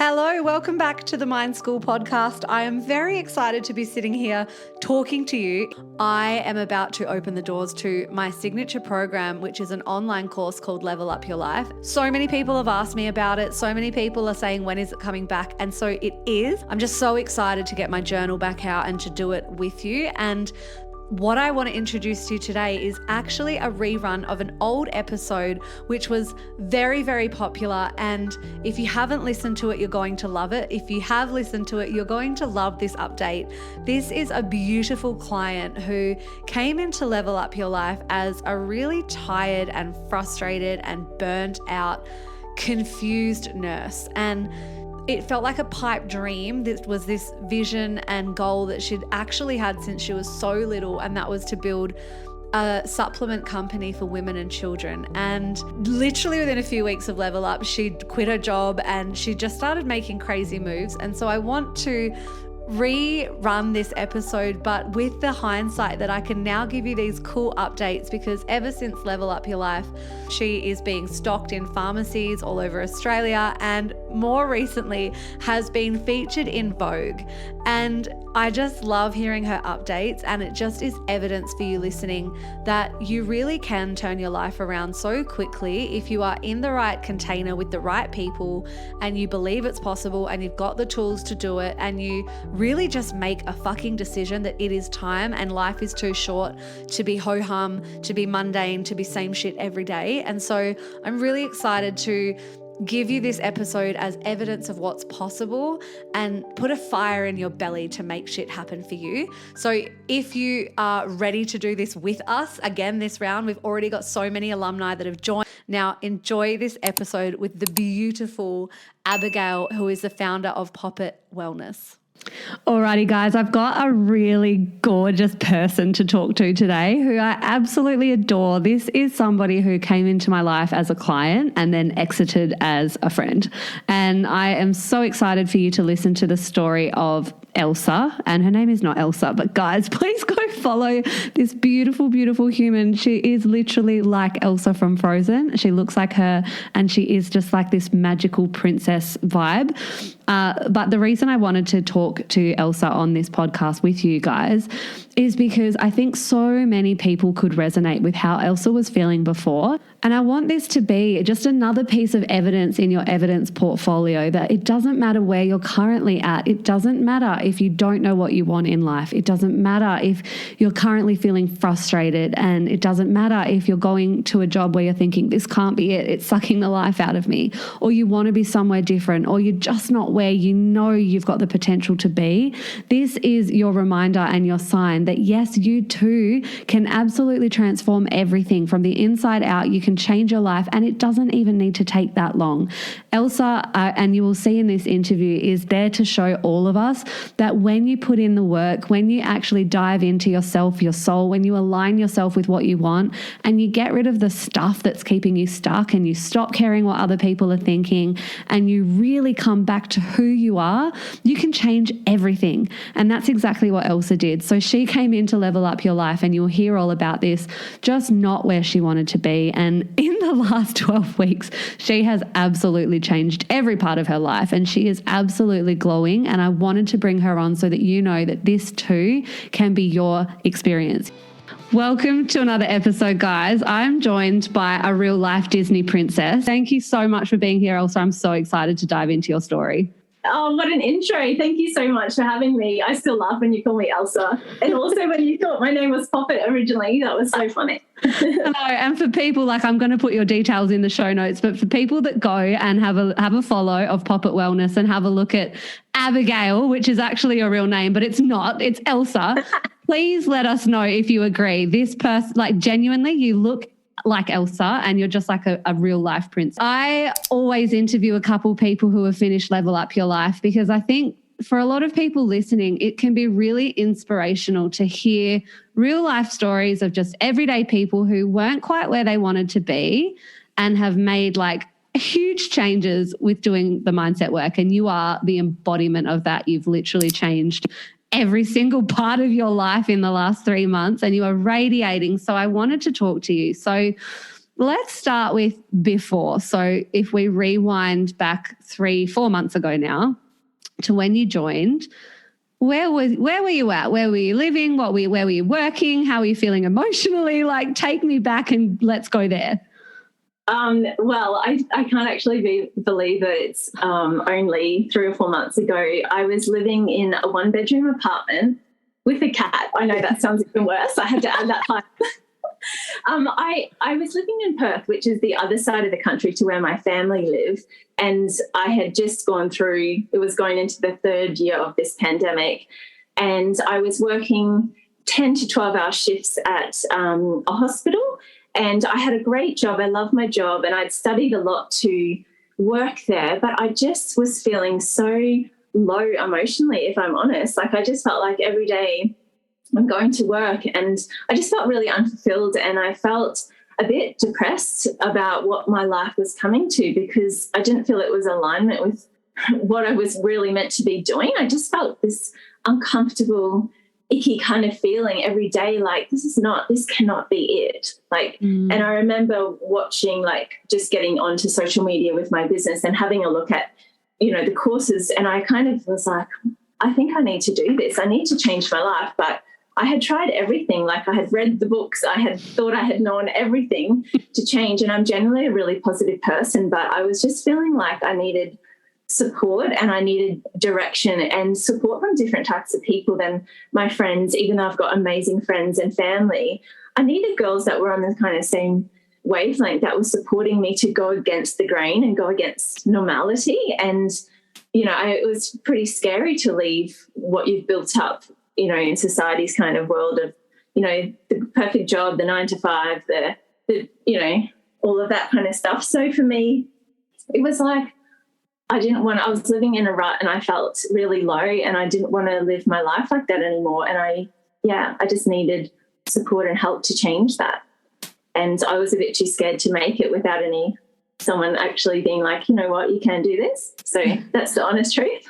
Hello, welcome back to the Mind School podcast. I am very excited to be sitting here talking to you. I am about to open the doors to my signature program, which is an online course called Level Up Your Life. So many people have asked me about it. So many people are saying, when is it coming back? And so it is. I'm just so excited to get my journal back out and to do it with you. And what I want to introduce to you today is actually a rerun of an old episode, which was very, very popular. And if you haven't listened to it, you're going to love it. If you have listened to it, you're going to love this update. This is a beautiful client who came into Level Up Your Life as a really tired and frustrated and burnt out, confused nurse. And it felt like a pipe dream. This was this vision and goal that she'd actually had since she was so little, and that was to build a supplement company for women and children. And literally within a few weeks of Level Up, she'd quit her job and she just started making crazy moves. And so I want to rerun this episode, but with the hindsight that I can now give you these cool updates, because ever since Level Up Your Life, she is being stocked in pharmacies all over Australia, and more recently has been featured in Vogue. And I just love hearing her updates, and it just is evidence for you listening that you really can turn your life around so quickly if you are in the right container with the right people and you believe it's possible and you've got the tools to do it, and you really just make a fucking decision that it is time and life is too short to be ho-hum, to be mundane, to be same shit every day. And so I'm really excited to give you this episode as evidence of what's possible and put a fire in your belly to make shit happen for you. So if you are ready to do this with us, again, this round, we've already got so many alumni that have joined. Now enjoy this episode with the beautiful Abigail, who is the founder of Poppet Wellness. Alrighty, guys, I've got a really gorgeous person to talk to today who I absolutely adore. This is somebody who came into my life as a client and then exited as a friend. And I am so excited for you to listen to the story of Elsa. And her name is not Elsa, but guys, please go follow this beautiful, beautiful human. She is literally like Elsa from Frozen. She looks like her, and she is just like this magical princess vibe. But the reason I wanted to talk to Elsa on this podcast with you guys is because I think so many people could resonate with how Elsa was feeling before. And I want this to be just another piece of evidence in your evidence portfolio that it doesn't matter where you're currently at. It doesn't matter if you don't know what you want in life. It doesn't matter if you're currently feeling frustrated, and it doesn't matter if you're going to a job where you're thinking, this can't be it, it's sucking the life out of me, or you want to be somewhere different, or you're just not where you know you've got the potential to be. This is your reminder and your sign that yes, you too can absolutely transform everything from the inside out. You can change your life, and it doesn't even need to take that long. Elsa, and you will see in this interview, is there to show all of us that when you put in the work, when you actually dive into yourself, your soul, when you align yourself with what you want and you get rid of the stuff that's keeping you stuck, and you stop caring what other people are thinking, and you really come back to who you are, you can change everything. And that's exactly what Elsa did. So she came in to Level Up Your Life, and you'll hear all about this, just not where she wanted to be. And in the last 12 weeks, she has absolutely changed every part of her life, and she is absolutely glowing. And I wanted to bring her on so that you know that this too can be your experience. Welcome to another episode, guys. I'm joined by a real life Disney princess. Thank you so much for being here, Elsa. I'm so excited to dive into your story. Oh, what an intro. Thank you so much for having me. I still laugh when you call me Elsa. And also when you thought my name was Poppet originally, that was so funny. Hello. And for people, like, I'm going to put your details in the show notes, but for people that go and have a follow of Poppet Wellness and have a look at Abigail, which is actually your real name, but it's not, it's Elsa. Please let us know if you agree. This person, like, genuinely, you look like Elsa, and you're just like a real life prince. I always interview a couple people who have finished Level Up Your Life, because I think for a lot of people listening, it can be really inspirational to hear real life stories of just everyday people who weren't quite where they wanted to be and have made like huge changes with doing the mindset work. And you are the embodiment of that. You've literally changed every single part of your life in the last 3 months, and you are radiating. So I wanted to talk to you. So let's start with before. So if we rewind back 3-4 months ago now to when you joined, where were you at? Where were you living? Where were you working? How were you feeling emotionally? Like, take me back and let's go there. Well, I can't actually believe that it's only 3 or 4 months ago. I was living in a 1-bedroom apartment with a cat. I know that sounds even worse. I had to add that part. I was living in Perth, which is the other side of the country to where my family live, and I had just gone through, it was going into the 3rd year of this pandemic, and I was working 10 to 12-hour shifts at a hospital, and I had a great job. I love my job, and I'd studied a lot to work there, but I just was feeling so low emotionally, if I'm honest. Like, I just felt like every day I'm going to work and I just felt really unfulfilled, and I felt a bit depressed about what my life was coming to because I didn't feel it was alignment with what I was really meant to be doing. I just felt this uncomfortable, icky kind of feeling every day, like this cannot be it. Like, and I remember watching, like, just getting onto social media with my business and having a look at, the courses, and I kind of was like, I think I need to do this. I need to change my life. But I had tried everything. Like, I had read the books. I had thought I had known everything to change. And I'm generally a really positive person, but I was just feeling like I needed support and I needed direction and support from different types of people than my friends. Even though I've got amazing friends and family, I needed girls that were on the kind of same wavelength that was supporting me to go against the grain and go against normality. And, it was pretty scary to leave what you've built up, in society's kind of world of, the perfect job, the 9 to 5, the all of that kind of stuff. So for me, it was like, I was living in a rut and I felt really low and I didn't want to live my life like that anymore. And I just needed support and help to change that. And I was a bit too scared to make it without someone actually being like, you know what, you can do this. So that's the honest truth.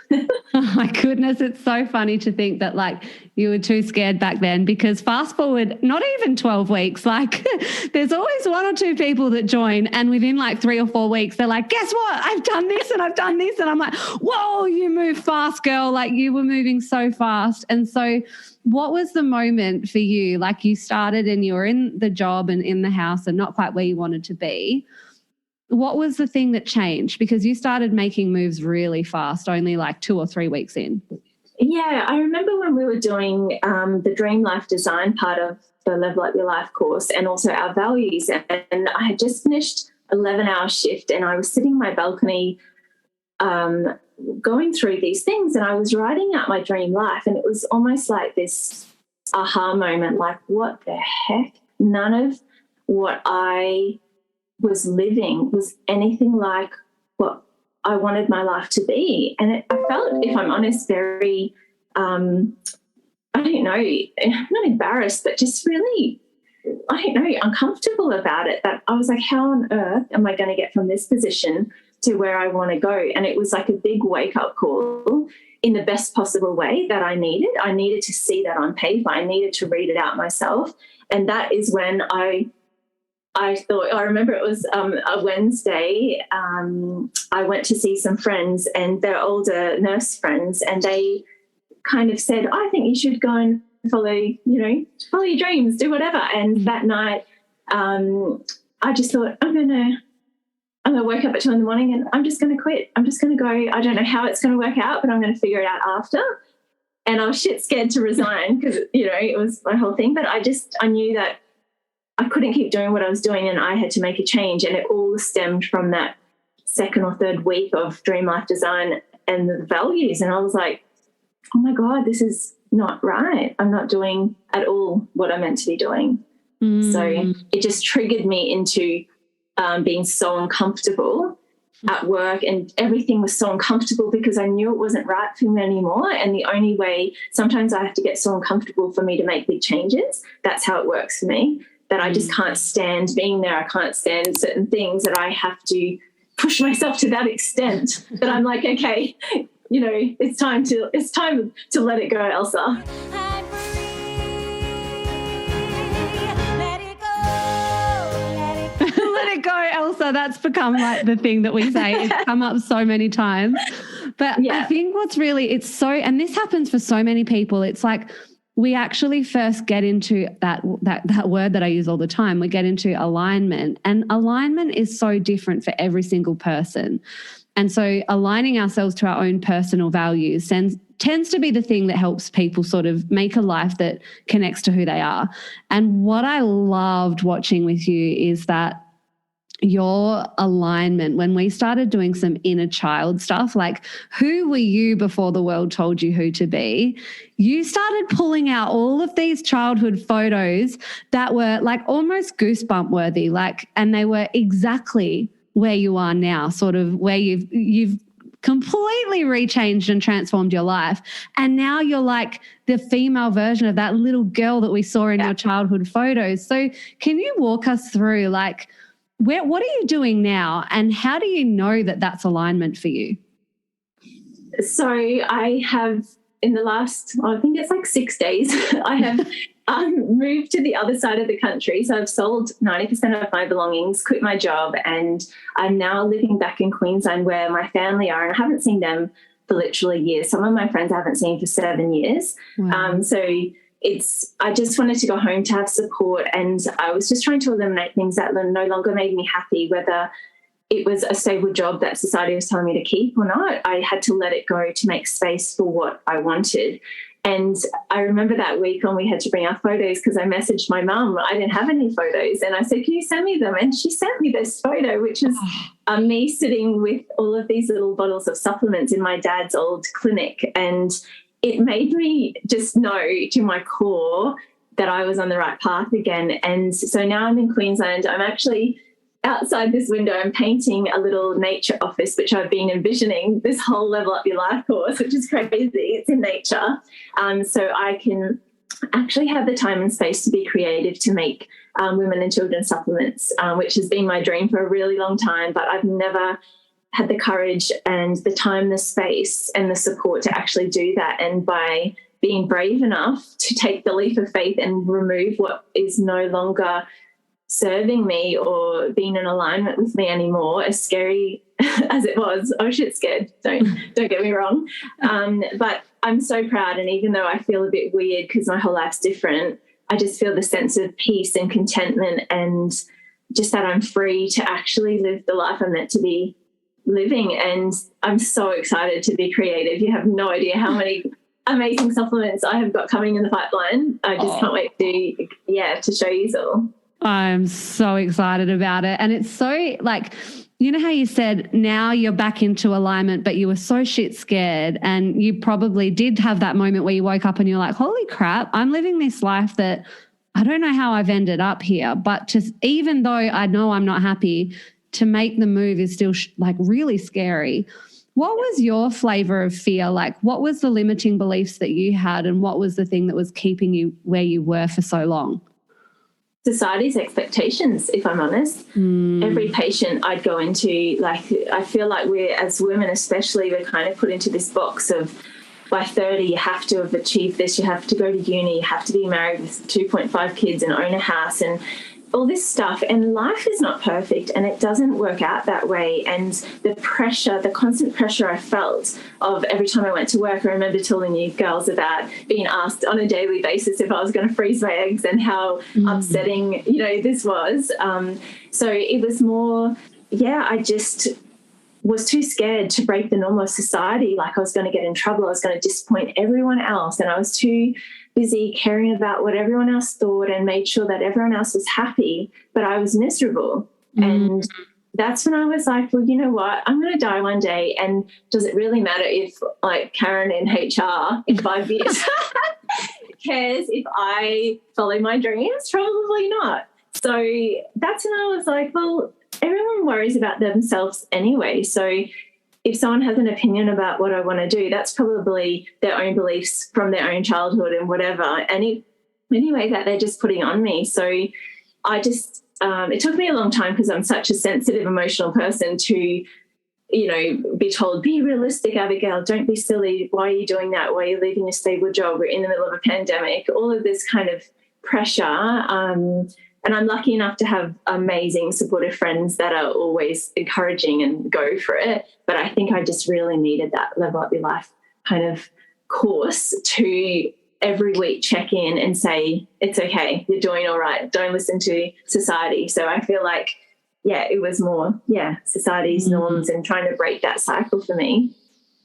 Oh my goodness, it's so funny to think that, like, you were too scared back then, because fast forward not even 12 weeks, like there's always 1 or 2 people that join and within like 3 or 4 weeks they're like, guess what, I've done this and I've done this, and I'm like, whoa, you move fast, girl. Like, you were moving so fast. And so what was the moment for you? Like, you started and you were in the job and in the house and not quite where you wanted to be. What was the thing that changed? Because you started making moves really fast, only like 2 or 3 weeks in. Yeah, I remember when we were doing the Dream Life Design part of the Level Up Your Life course and also our values. And I had just finished 11-hour shift and I was sitting in my balcony going through these things, and I was writing out my dream life, and it was almost like this aha moment, like, what the heck? None of what I was living was anything like what I wanted my life to be. And I felt, if I'm honest, very, I don't know, not embarrassed, but just really, I don't know, uncomfortable about it. That I was like, how on earth am I going to get from this position to where I want to go? And it was like a big wake-up call in the best possible way that I needed. I needed to see that on paper. I needed to read it out myself. And that is when I thought, I remember it was a Wednesday. I went to see some friends, and they're older nurse friends, and they kind of said, I think you should go and follow your dreams, do whatever. And that night, I just thought, I'm gonna wake up at 2 a.m. and I'm just gonna quit. I'm just gonna go. I don't know how it's gonna work out, but I'm gonna figure it out after. And I was shit scared to resign because it was my whole thing. But I knew that I couldn't keep doing what I was doing and I had to make a change. And it all stemmed from that 2nd or 3rd week of Dream Life Design and the values. And I was like, oh my God, this is not right. I'm not doing at all what I'm meant to be doing. So it just triggered me into being so uncomfortable at work, and everything was so uncomfortable because I knew it wasn't right for me anymore. And the only way, sometimes I have to get so uncomfortable for me to make big changes. That's how it works for me. That I just can't stand being there. I can't stand certain things, that I have to push myself to that extent that I'm like, okay, it's time to let it go, Elsa. Let Elsa, that's become like the thing that we say. It's come up so many times. But I think and this happens for so many people. It's like we actually first get into that word that I use all the time. We get into alignment, and alignment is so different for every single person. And so aligning ourselves to our own personal values tends to be the thing that helps people sort of make a life that connects to who they are. And what I loved watching with you is that your alignment, when we started doing some inner child stuff, like who were you before the world told you who to be, you started pulling out all of these childhood photos that were like almost goosebump worthy, and they were exactly where you are now, sort of where you've completely rechanged and transformed your life. And now you're like the female version of that little girl that we saw in your childhood photos. So can you walk us through like, what are you doing now, and how do you know that that's alignment for you? So I have, in the last, I think it's like 6 days, I have moved to the other side of the country. So I've sold 90% of my belongings, quit my job, and I'm now living back in Queensland where my family are, and I haven't seen them for literally years. Some of my friends I haven't seen for 7 years. Wow. So I just wanted to go home to have support, and I was just trying to eliminate things that no longer made me happy, whether it was a stable job that society was telling me to keep or not. I had to let it go to make space for what I wanted. And I remember that week when we had to bring our photos, because I messaged my mum. I didn't have any photos, and I said, can you send me them? And she sent me this photo, which is me sitting with all of these little bottles of supplements in my dad's old clinic. And it made me just know to my core that I was on the right path again. And so now I'm in Queensland. I'm actually outside this window. I'm painting a little nature office, which I've been envisioning, this whole Level Up Your Life course, which is crazy. It's in nature. So I can actually have the time and space to be creative, to make women and children supplements, which has been my dream for a really long time, but I've never had the courage and the time, the space and the support to actually do that. And by being brave enough to take the leap of faith and remove what is no longer serving me or being in alignment with me anymore, as scary as it was, I was shit scared, don't get me wrong. But I'm so proud. And even though I feel a bit weird because my whole life's different, I just feel the sense of peace and contentment, and just that I'm free to actually live the life I'm meant to be living. And I'm so excited to be creative. You have no idea how many amazing supplements I have got coming in the pipeline. I just can't wait to show you all. I'm so excited about it. And it's so like, you know how you said now you're back into alignment, but you were so shit scared, and you probably did have that moment where you woke up and you're like, holy crap, I'm living this life that I don't know how I've ended up here. But even though I know I'm not happy, to make the move is still like really scary. What was your flavor of fear? Like, what was the limiting beliefs that you had, and what was the thing that was keeping you where you were for so long? Society's expectations, if I'm honest. Every patient I'd go into, like, I feel like we're, as women especially, we're kind of put into this box of, by 30 you have to have achieved this, you have to go to uni, you have to be married with 2.5 kids and own a house and all this stuff. And life is not perfect, and it doesn't work out that way. And the pressure, the constant pressure I felt of every time I went to work, I remember telling you girls about being asked on a daily basis if I was going to freeze my eggs, and how upsetting, this was. So it was more, I just was too scared to break the norm of society. Like, I was going to get in trouble, I was going to disappoint everyone else, and I was too busy caring about what everyone else thought and made sure that everyone else was happy, but I was miserable. And that's when I was like, well, you know what, I'm going to die one day, and does it really matter if, like, Karen in HR in 5 years cares if I follow my dreams? Probably not. So that's when I was like, well, everyone worries about themselves anyway. So if someone has an opinion about what I want to do, that's probably their own beliefs from their own childhood and whatever. And anyway, that they're just putting on me. So I just, it took me a long time, because I'm such a sensitive, emotional person, to, be told, be realistic, Abigail, don't be silly. Why are you doing that? Why are you leaving a stable job? We're in the middle of a pandemic. All of this kind of pressure And I'm lucky enough to have amazing supportive friends that are always encouraging and go for it. But I think I just really needed that Level Up Your Life kind of course to every week check in and say, it's okay, you're doing all right. Don't listen to society. So I feel like, it was more, society's norms and trying to break that cycle for me.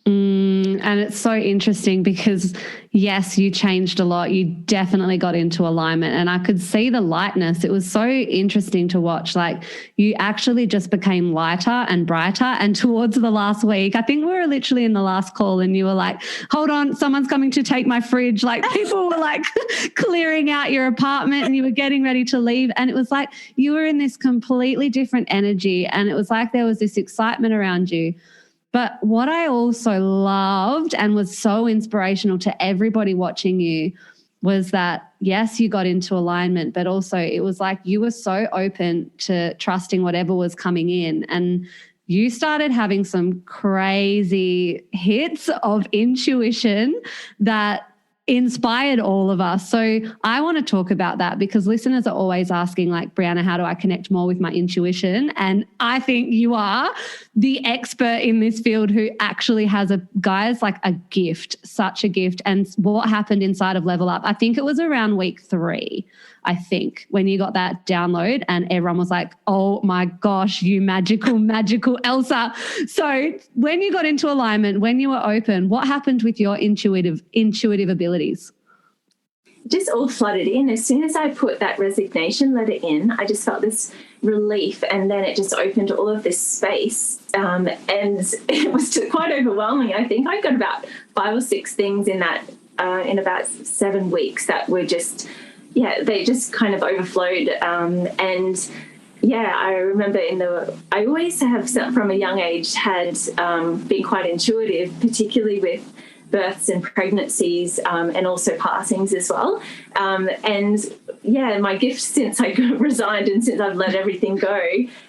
And it's so interesting because, yes, you changed a lot. You definitely got into alignment and I could see the lightness. It was so interesting to watch. Like you actually just became lighter and brighter. And towards the last week, I think we were literally in the last call and you were like, hold on, someone's coming to take my fridge. Like people were like clearing out your apartment and you were getting ready to leave. And it was like you were in this completely different energy and it was like there was this excitement around you. But what I also loved and was so inspirational to everybody watching you was that, yes, you got into alignment, but also it was like you were so open to trusting whatever was coming in. And you started having some crazy hits of intuition that inspired all of us. So I want to talk about that because listeners are always asking like, Breanna, how do I connect more with my intuition? And I think you are the expert in this field who actually has a gift, such a gift. And what happened inside of Level Up, I think it was around week 3, I think, when you got that download and everyone was like, oh my gosh, you magical Elsa. So when you got into alignment, when you were open, what happened with your intuitive abilities? Just all flooded in. As soon as I put that resignation letter in, I just felt this relief and then it just opened all of this space. And it was quite overwhelming. I think I got about 5 or 6 things in that, in about 7 weeks that were just, they just kind of overflowed. I remember I always have, from a young age, had been quite intuitive, particularly with births and pregnancies and also passings as well. My gift since I resigned and since I've let everything go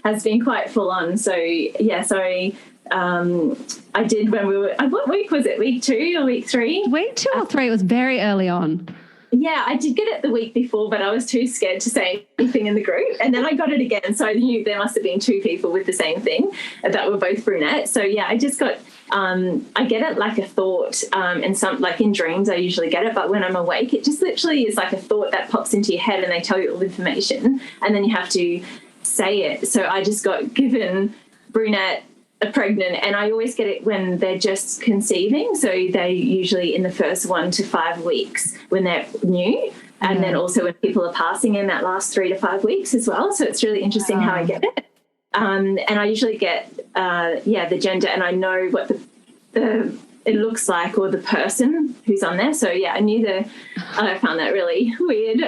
has been quite full on. So, I did when we were, what week was it? Week 2 or week 3? Week 2 or 3, it was very early on. Yeah, I did get it the week before, but I was too scared to say anything in the group. And then I got it again. So I knew there must have been 2 people with the same thing that were both brunette. So, I just got, I get it like a thought and some, like in dreams, I usually get it. But when I'm awake, it just literally is like a thought that pops into your head and they tell you all the information and then you have to say it. So I just got given brunette, pregnant, and I always get it when they're just conceiving, so they usually in the first 1 to 5 weeks when they're new, and then also when people are passing in that last 3 to 5 weeks as well. So it's really interesting how I get it. And I usually get the gender, and I know what the it looks like, or the person who's on there. So I knew I found that really weird.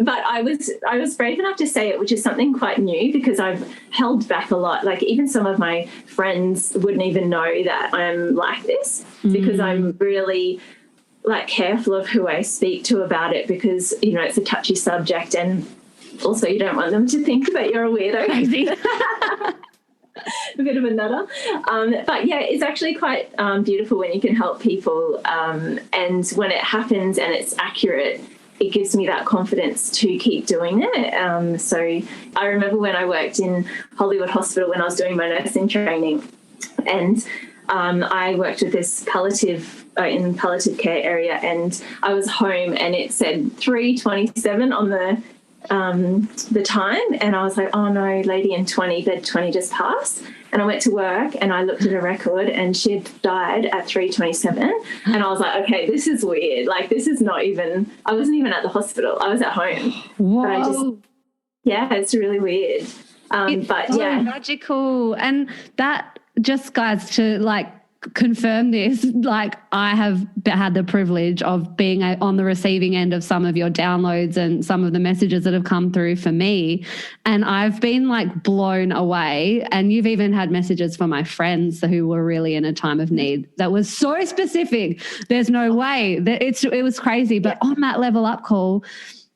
But I was brave enough to say it, which is something quite new because I've held back a lot. Like even some of my friends wouldn't even know that I'm like this because I'm really like careful of who I speak to about it because, it's a touchy subject and also you don't want them to think that you're a weirdo. Crazy. A bit of a nutter. But it's actually quite beautiful when you can help people. And when it happens and it's accurate, it gives me that confidence to keep doing it. So I remember when I worked in Hollywood Hospital when I was doing my nursing training, and I worked with this in palliative care area, and I was home and it said 3:27 on the time, and I was like, oh no, lady in 20, bed 20 just passed. And I went to work and I looked at her record and she had died at 3:27, and I was like, okay, this is weird. Like this is not even, I wasn't even at the hospital, I was at home. Whoa. But it's really weird. It's so magical. And that, just guys, to like confirm this, like I have had the privilege of being on the receiving end of some of your downloads and some of the messages that have come through for me, and I've been like blown away. And you've even had messages from my friends who were really in a time of need that was so specific. There's no way that it was crazy. But on that Level Up call,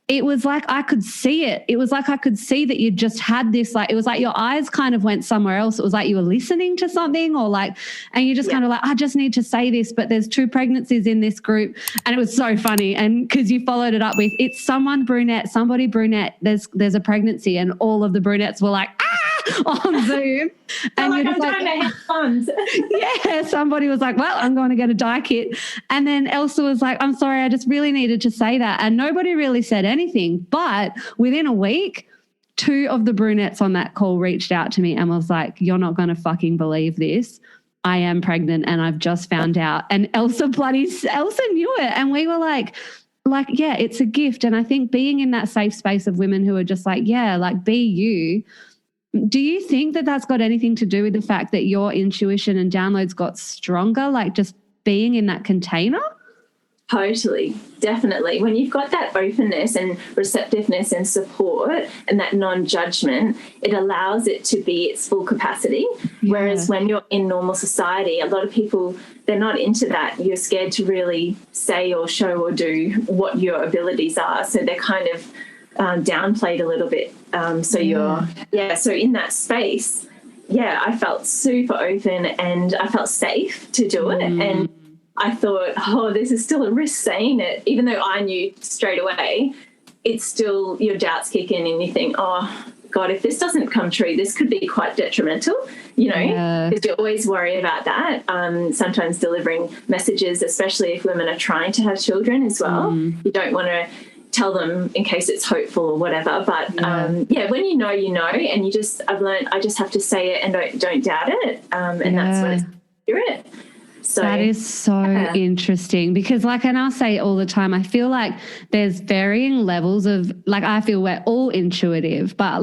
it was like I could see it. It was like I could see that you just had this, like, it was like your eyes kind of went somewhere else. It was like you were listening to something, or like, and you just kind of like, I just need to say this, but there's 2 pregnancies in this group. And it was so funny. And because you followed it up with, it's somebody brunette, there's a pregnancy, and all of the brunettes were like, on Zoom. And like, I'm trying to have fun. Yeah, somebody was like, well, I'm going to get a dye kit. And then Elsa was like, I'm sorry, I just really needed to say that. And nobody really said anything. But within a week, 2 of the brunettes on that call reached out to me and was like, you're not going to fucking believe this. I am pregnant and I've just found out. And Elsa knew it. And we were like, yeah, it's a gift. And I think being in that safe space of women who are just like, yeah, like, be you. Do you think that that's got anything to do with the fact that your intuition and downloads got stronger, like just being in that container? Totally, definitely. When you've got that openness and receptiveness and support and that non-judgment, it allows it to be its full capacity. Yeah. Whereas when you're in normal society, a lot of people, they're not into that. You're scared to really say or show or do what your abilities are. So they're kind of downplayed a little bit. So in that space, I felt super open and I felt safe to do it. And I thought, this is still a risk saying it, even though I knew straight away. It's still, your doubts kick in and you think, oh God, if this doesn't come true, this could be quite detrimental, because you always worry about that. Sometimes delivering messages, especially if women are trying to have children as well, you don't want to tell them in case it's hopeful or whatever. But when you know, and I've learned I just have to say it and don't doubt it. And that's when it's accurate. So that is so interesting, because and I'll say all the time, I feel like there's varying levels of, I feel we're all intuitive, but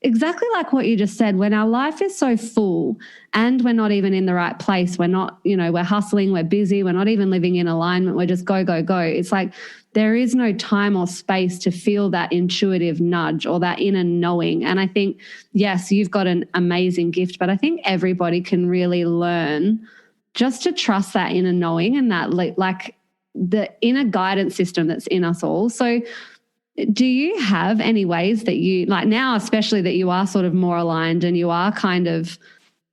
exactly like what you just said, when our life is so full and we're not even in the right place, we're not, we're hustling, we're busy, we're not even living in alignment, we're just go, go, go. It's like there is no time or space to feel that intuitive nudge or that inner knowing. And I think, yes, you've got an amazing gift, but I think everybody can really learn just to trust that inner knowing and that the inner guidance system that's in us all. So do you have any ways that you, now especially that you are sort of more aligned and you are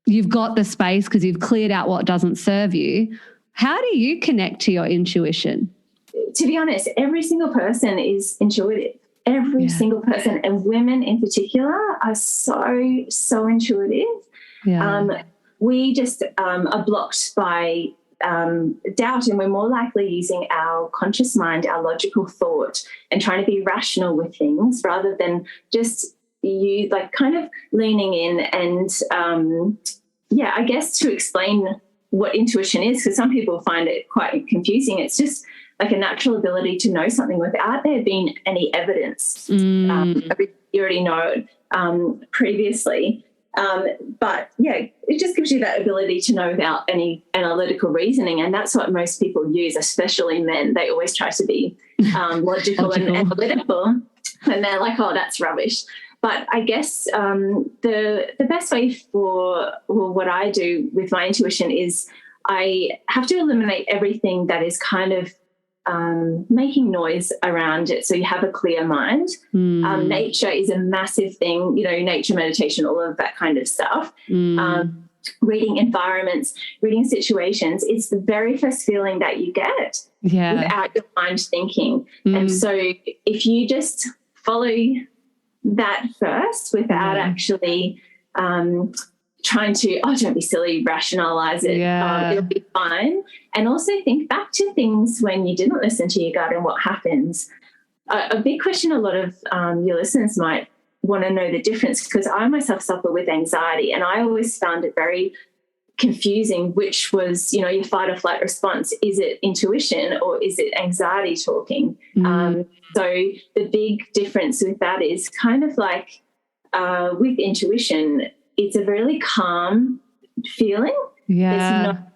you've got the space because you've cleared out what doesn't serve you, how do you connect to your intuition? To be honest, every single person is intuitive. Every single person, and women in particular, are so, so intuitive. Yeah. We just are blocked by doubt, and we're more likely using our conscious mind, our logical thought, and trying to be rational with things rather than just you kind of leaning in and I guess to explain what intuition is, because some people find it quite confusing. It's just like a natural ability to know something without there being any evidence. You already know it previously. But it just gives you that ability to know without any analytical reasoning. And that's what most people use, especially men. They always try to be logical and analytical. And they're like, oh, that's rubbish. But I guess the best way for what I do with my intuition is I have to eliminate everything that is kind of making noise around it, so you have a clear mind. Nature is a massive thing, nature, meditation, all of that kind of stuff. Reading environments, reading situations, it's the very first feeling that you get without your mind thinking. And so if you just follow that first without actually trying to, don't be silly, rationalize it, it'll be fine. And also think back to things when you didn't listen to your gut and what happens. A big question a lot of your listeners might want to know the difference, because I myself suffer with anxiety, and I always found it very confusing which was, your fight or flight response. Is it intuition or is it anxiety talking? So the big difference with that is kind of like with intuition, it's a really calm feeling.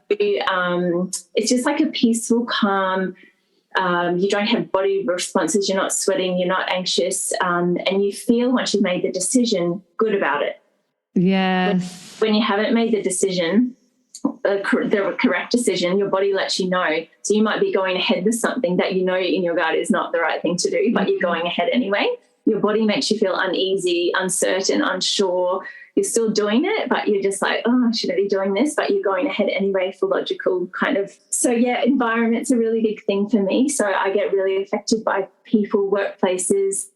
It's just like a peaceful, calm. You don't have body responses. You're not sweating. You're not anxious. And you feel, once you've made the decision, good about it. Yes. When you haven't made the decision, the correct decision, your body lets you know. So you might be going ahead with something that you know in your gut is not the right thing to do, but you're going ahead anyway. Your body makes you feel uneasy, uncertain, unsure. You're still doing it, but you're just like, oh, should I be doing this? But you're going ahead anyway for logical kind of. So, yeah, environment's a really big thing for me. So I get really affected by people, workplaces,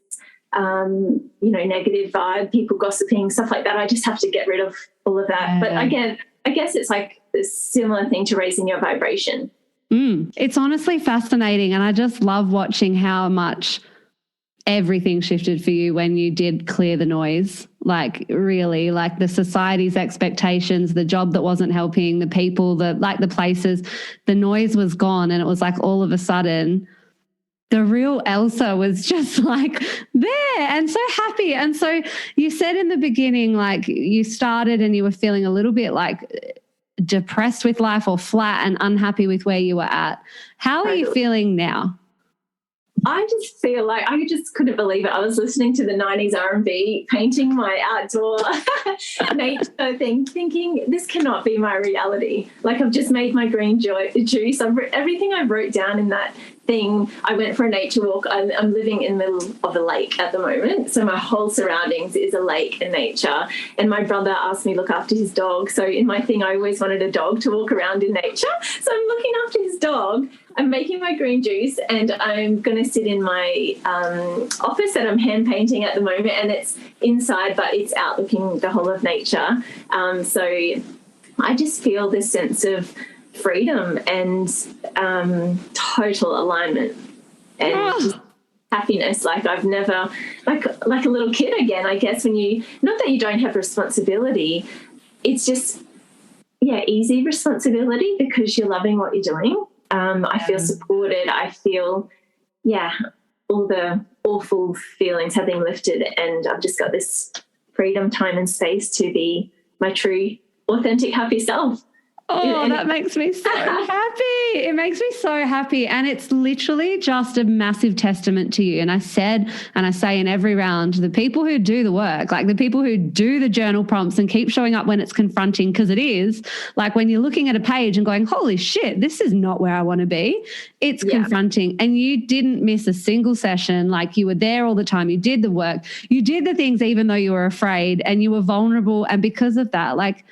negative vibe, people gossiping, stuff like that. I just have to get rid of all of that. But again, I guess it's like a similar thing to raising your vibration. It's honestly fascinating. And I just love watching how much everything shifted for you when you did clear the noise. Like really, like the society's expectations, the job that wasn't helping, the people, the places, the noise was gone. And it was like all of a sudden the real Elsa was just like there and so happy. And so you said in the beginning, like you started and you were feeling a little bit like depressed with life or flat and unhappy with where you were at. How are you feeling now? I just feel like I just couldn't believe it. I was listening to the 90s R&B, painting my outdoor nature thing, thinking this cannot be my reality. Like I've just made my green juice. Everything I wrote down in that thing. I went for a nature walk. I'm living in the middle of a lake at the moment. So my whole surroundings is a lake and nature. And my brother asked me to look after his dog. So in my thing, I always wanted a dog to walk around in nature. So I'm looking after his dog. I'm making my green juice and I'm going to sit in my office that I'm hand painting at the moment, and it's inside, but it's out looking the whole of nature. So I just feel this sense of freedom and total alignment and just happiness. Like I've never, like a little kid again, I guess, when you, not that you don't have responsibility, it's just, easy responsibility because you're loving what you're doing. I feel supported. I feel, all the awful feelings have been lifted, and I've just got this freedom, time and space to be my true, authentic, happy self. Oh, that makes me so happy. It makes me so happy. And it's literally just a massive testament to you. And I said, and I say in every round, the people who do the work, like the people who do the journal prompts and keep showing up when it's confronting, because it is, like when you're looking at a page and going, holy shit, this is not where I want to be. It's confronting. And you didn't miss a single session. Like you were there all the time. You did the work. You did the things even though you were afraid, and you were vulnerable. And because of that, like,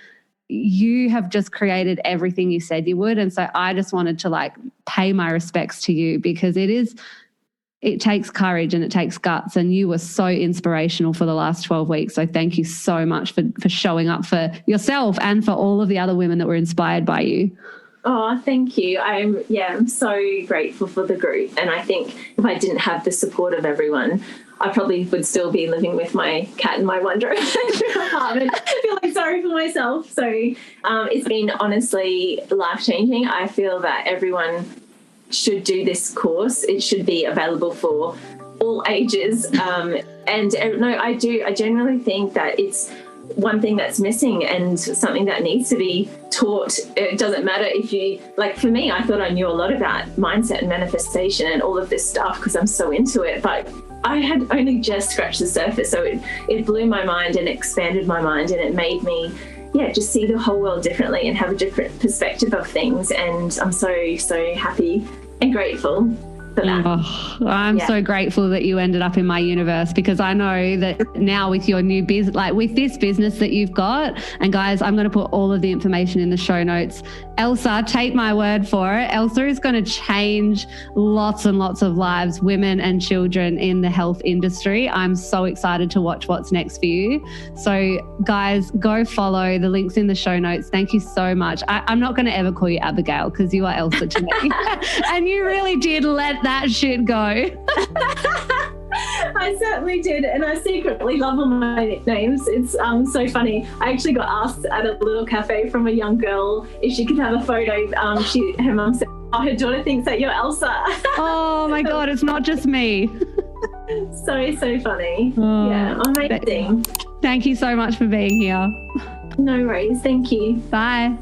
you have just created everything you said you would. And so I just wanted to like pay my respects to you, because it takes courage and it takes guts, and you were so inspirational for the last 12 weeks. So thank you so much for showing up for yourself and for all of the other women that were inspired by you. Oh, thank you. I'm so grateful for the group. And I think if I didn't have the support of everyone, I probably would still be living with my cat in my wardrobe apartment, feeling sorry for myself. So it's been honestly life-changing. I feel that everyone should do this course. It should be available for all ages. I genuinely think that it's one thing that's missing and something that needs to be taught. It doesn't matter if you, like for me, I thought I knew a lot about mindset and manifestation and all of this stuff because I'm so into it, but I had only just scratched the surface. So it blew my mind and expanded my mind, and it made me, just see the whole world differently and have a different perspective of things. And I'm so, so happy and grateful for that. Oh, I'm so grateful that you ended up in my universe, because I know that now with your new business, like with this business that you've got, and guys, I'm going to put all of the information in the show notes. Elsa, take my word for it. Elsa is going to change lots and lots of lives, women and children in the health industry. I'm so excited to watch what's next for you. So guys, go follow. The link's in the show notes. Thank you so much. I'm not going to ever call you Abigail because you are Elsa to me. And you really did let that shit go. I certainly did, and I secretly love all my nicknames. It's so funny. I actually got asked at a little cafe from a young girl if she could have a photo. Her mum said, her daughter thinks that you're Elsa. Oh my God, it's not just me. So funny. Amazing. Thank you so much for being here. No worries. Thank you. Bye.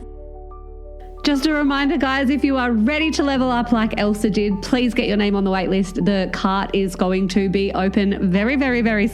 Just a reminder, guys, if you are ready to level up like Elsa did, please get your name on the wait list. The cart is going to be open very, very, very soon.